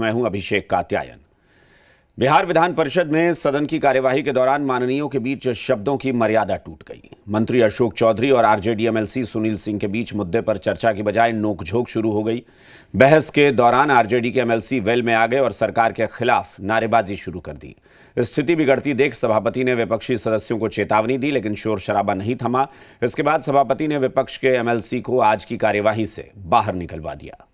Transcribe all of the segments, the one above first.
मैं हूं अभिषेक कात्यायन। बिहार विधान परिषद में सदन की कार्यवाही के दौरान माननीयों के बीच शब्दों की मर्यादा टूट गई। मंत्री अशोक चौधरी और आरजेडी एमएलसी सुनील सिंह के बीच मुद्दे पर चर्चा की बजाय नोकझोंक शुरू हो गई। बहस के दौरान आरजेडी के एमएलसी वेल में आ गए और सरकार के खिलाफ नारेबाजी शुरू कर दी। स्थिति बिगड़ती देख सभापति ने विपक्षी सदस्यों को चेतावनी दी, लेकिन शोर शराबा नहीं थमा। इसके बाद सभापति ने विपक्ष के एमएलसी को आज की कार्यवाही से बाहर निकलवा दिया।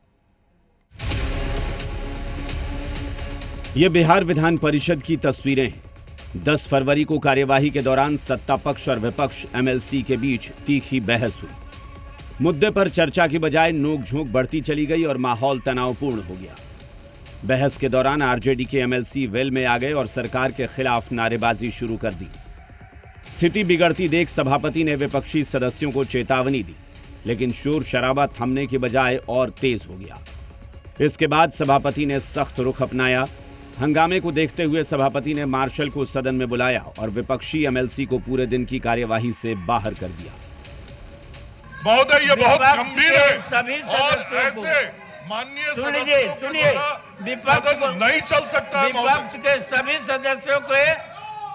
ये बिहार विधान परिषद की तस्वीरें हैं। 10 फरवरी को कार्यवाही के दौरान सत्ता पक्ष और विपक्ष एमएलसी के बीच तीखी बहस हुई। मुद्दे पर चर्चा की बजाय नोकझोंक बढ़ती चली गई और माहौल तनावपूर्ण हो गया। बहस के दौरान आरजेडी के एमएलसी वेल में आ गए और सरकार के खिलाफ नारेबाजी शुरू कर दी। स्थिति बिगड़ती देख सभापति ने विपक्षी सदस्यों को चेतावनी दी, लेकिन शोर शराबा थमने के बजाय और तेज हो गया। इसके बाद सभापति ने सख्त रुख अपनाया। हंगामे को देखते हुए सभापति ने मार्शल को सदन में बुलाया और विपक्षी एमएलसी को पूरे दिन की कार्यवाही से बाहर कर दिया। महोदय, ये बहुत गंभीर है और ऐसे माननीय सदस्यों के द्वारा सदन नहीं चल सकता। विपक्ष के सभी सदस्यों को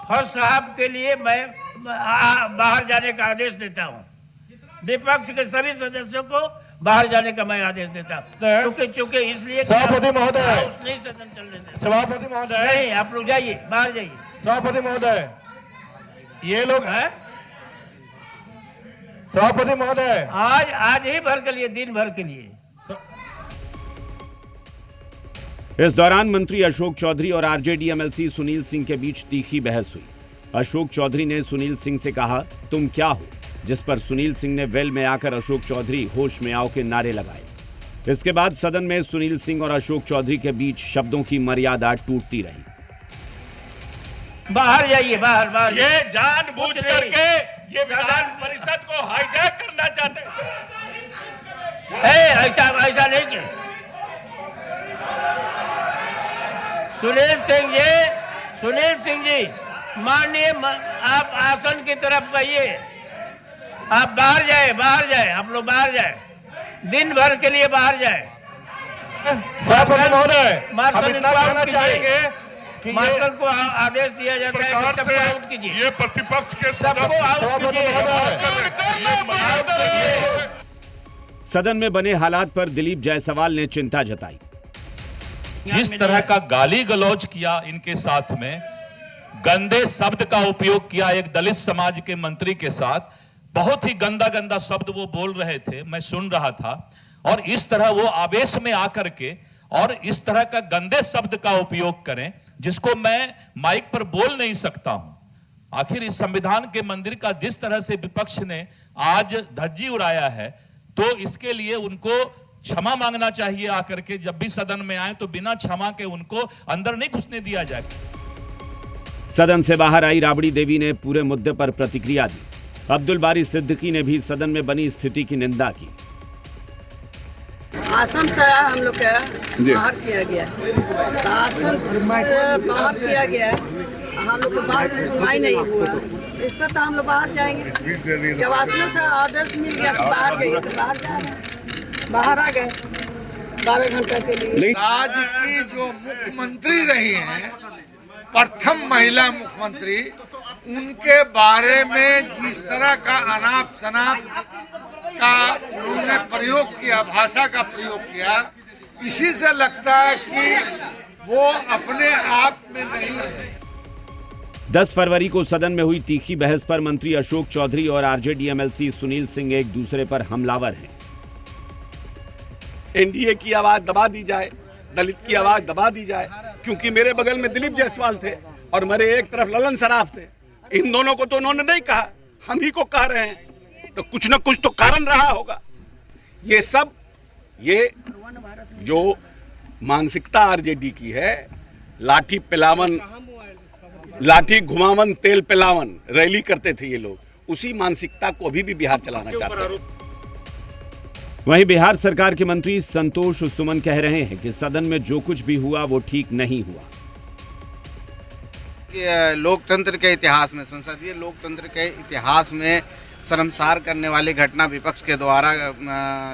फर्स्ट हाफ के लिए मैं बाहर जाने का आदेश देता हूँ। विपक्ष के सभी सदस्यों को बाहर जाने का मैं आदेश देता हूँ, क्योंकि इसलिए सभापति महोदय नहीं सदन चल रहे। सभापति महोदय नहीं, आप लोग जाइए, बाहर जाइए। सभापति महोदय, ये लोग हैं। सभापति महोदय, आज ही भर के लिए, दिन भर के लिए। इस दौरान मंत्री अशोक चौधरी और आरजेडी एमएलसी सुनील सिंह के बीच तीखी बहस हुई। अशोक चौधरी ने सुनील सिंह से कहा, तुम क्या हो, जिस पर सुनील सिंह ने वेल में आकर अशोक चौधरी होश में आओ के नारे लगाए। इसके बाद सदन में सुनील सिंह और अशोक चौधरी के बीच शब्दों की मर्यादा टूटती रही। बाहर जाइए, बाहर। ये जानबूझ करके ये विधान परिषद को हाईजैक करना चाहते हैं। ऐसा नहीं किया। सुनील सिंह जी, माननीय, आप आसन की तरफ कहिए। आप बाहर जाए, आप लोग बाहर जाए, दिन भर के लिए बाहर जाए। सभापति महोदय, हम इतना कहना चाहेंगे कि मार्शल को आदेश दिया जाता है कि सबको आउट कीजिए। ये प्रतिपक्ष के सबको आउट कीजिए। सदन में बने हालात पर दिलीप जायसवाल ने चिंता जताई। जिस तरह का गाली गलौज किया, इनके साथ में गंदे शब्द का उपयोग किया एक दलित समाज के मंत्री के साथ, बहुत ही गंदा शब्द वो बोल रहे थे, मैं सुन रहा था। और इस तरह वो आवेश में आकर के और इस तरह का गंदे शब्द का उपयोग करें, जिसको मैं माइक पर बोल नहीं सकता हूं। आखिर इस संविधान के मंदिर का जिस तरह से विपक्ष ने आज धज्जी उड़ाया है, तो इसके लिए उनको क्षमा मांगना चाहिए। आकर के जब भी सदन में आए तो बिना क्षमा के उनको अंदर नहीं घुसने दिया जाए। सदन से बाहर आई राबड़ी देवी ने पूरे मुद्दे पर प्रतिक्रिया दी। अब्दुल बारी सिद्दीकी ने भी सदन में बनी स्थिति की निंदा की। आसन से हम लोग का बाहर किया गया, आसन से बाहर किया गया, हम लोग को बाहर में सुनवाई नहीं हुआ। इस पर तो हम लोग बाहर जाएंगे। जब आसन से आदेश मिल गया तो बाहर जाइए, तो बाहर जाएंगे। बाहर आ गए 12 घंटा के लिए। राज्य की जो मुख्यमंत्री रही हैं, प्रथम महिला मुख्यमंत्री, उनके बारे में जिस तरह का अनाप शनाप का उन्होंने प्रयोग किया, भाषा का प्रयोग किया, इसी से लगता है कि वो अपने आप में नहीं है। 10 फरवरी को सदन में हुई तीखी बहस पर मंत्री अशोक चौधरी और आरजेडी एमएलसी सुनील सिंह एक दूसरे पर हमलावर हैं। एनडीए की आवाज दबा दी जाए, दलित की आवाज दबा दी जाए, क्योंकि मेरे बगल में दिलीप जायसवाल थे और मेरे एक तरफ ललन सराफ थे। इन दोनों को तो उन्होंने नहीं कहा, हम ही को कह रहे हैं, तो कुछ न कुछ तो कारण रहा होगा। ये सब, ये जो मानसिकता आरजेडी की है, लाठी पिलावन, लाठी घुमावन तेल पिलावन रैली करते थे ये लोग, उसी मानसिकता को अभी भी बिहार चलाना चाहते हैं। वहीं बिहार सरकार के मंत्री संतोष सुमन कह रहे हैं कि सदन में जो कुछ भी हुआ वो ठीक नहीं हुआ। लोकतंत्र के इतिहास में, संसदीय लोकतंत्र के इतिहास में शर्मसार करने वाली घटना विपक्ष के द्वारा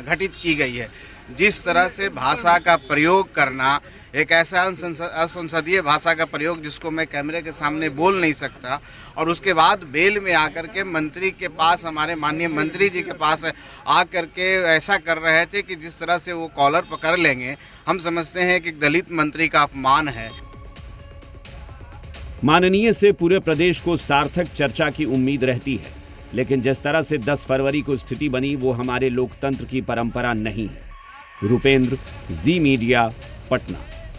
घटित की गई है। जिस तरह से भाषा का प्रयोग करना, एक ऐसा असंसदीय भाषा का प्रयोग जिसको मैं कैमरे के सामने बोल नहीं सकता, और उसके बाद बेल में आकर के मंत्री के पास, हमारे माननीय मंत्री जी के पास आकर के ऐसा कर रहे थे कि जिस तरह से वो कॉलर पकड़ लेंगे, हम समझते हैं कि दलित मंत्री का अपमान है। माननीय से पूरे प्रदेश को सार्थक चर्चा की उम्मीद रहती है, लेकिन जिस तरह से 10 फरवरी को स्थिति बनी वो हमारे लोकतंत्र की परंपरा नहीं है। रूपेंद्र, जी मीडिया, पटना।